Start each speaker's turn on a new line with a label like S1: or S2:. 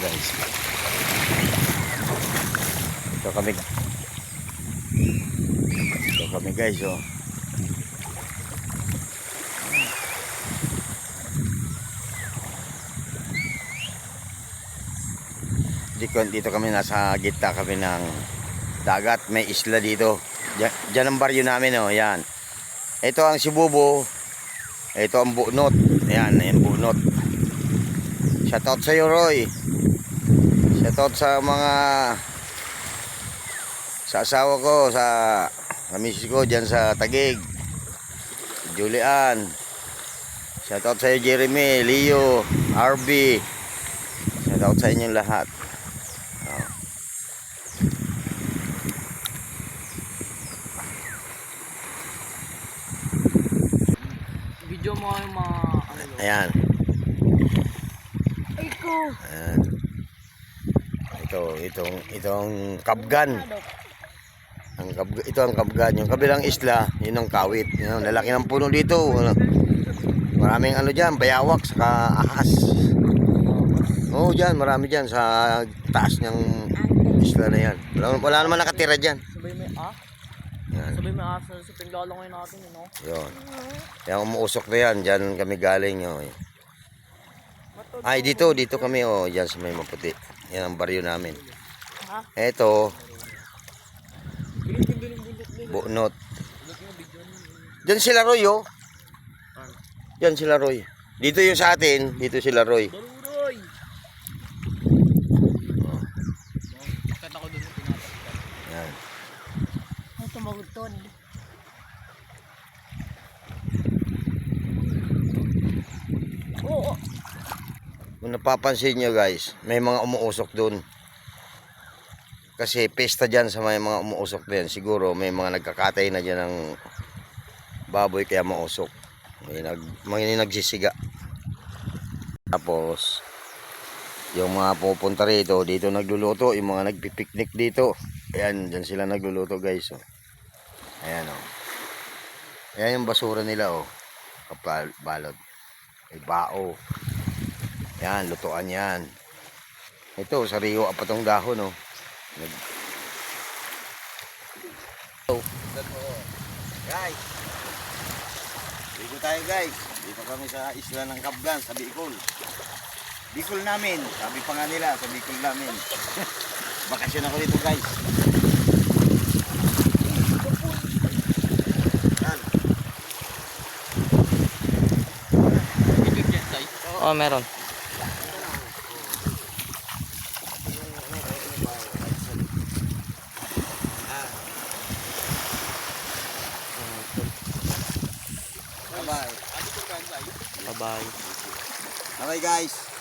S1: guys. Ito kami. Ito kami guys, oh. Dito kami, nasa gitna kami ng dagat, may isla dito. Diyan ang baryo namin, oh, yan. Ito ang Sibubo. Ito ang Bunot. Ayan, yung Bunot. Shoutout sa iyo, Roy. Shoutout sa mga sa asawa ko, sa misis ko diyan sa Taguig. Julian. Shoutout sa iyo, Jeremy, Leo, RB. Shoutout sa inyong lahat.
S2: Video mo yung mga ano yun.
S1: Ayan.
S2: Ay ko.
S1: Ayan. Itong kabgan. Ito ang kabgan. Yung kabilang isla, yun ang kawit. Yun, lalaki ng puno dito. Maraming ano dyan, bayawak, saka ahas. Oo, dyan, marami dyan sa taas ng isla na yan. Wala naman nakatira dyan.
S2: Sabay may
S1: Yan.
S2: Sabay may asa sa pinlalangay natin, you know?
S1: Yun. Kaya umuusok na yan, dyan kami galing. Oh. Ay, dito kami, oh, dyan sa may maputi. Yan ang baryo namin. Eto, Bunot. Diyan sila Roy, oh. Diyan sila Roy. Dito yung sa atin, dito sila Roy.
S2: Baruroy! Kata ko doon yung pinapakita.
S1: Yan.
S2: Ay, tumagutod. Oo.
S1: Kung napapansin nyo guys, may mga umuusok dun. Kasi pesta dyan sa may mga umuusok din. Siguro may mga nagkakatay na dyan ng baboy kaya mausok. May nagsisiga. Tapos, yung mga pupunta rito, dito nagluluto. Yung mga nagpipiknik dito. Ayan, dyan sila nagluluto guys. Oh. Ayan, oh. Ayan yung basura nila, oh. Balot. May bao. Yan, lutuan yan. Ito, sariwa pa tong dahon, oh. Guys, dito tayo guys. Dito kami sa isla ng Kabgan, sa Bicol. Bicol namin, sabi pa nga nila, sa Bicol namin. Bakasyon ako dito guys. Yan.
S2: Oh, meron.
S1: Bye-bye.
S2: Bye-bye.
S1: Bye-bye guys.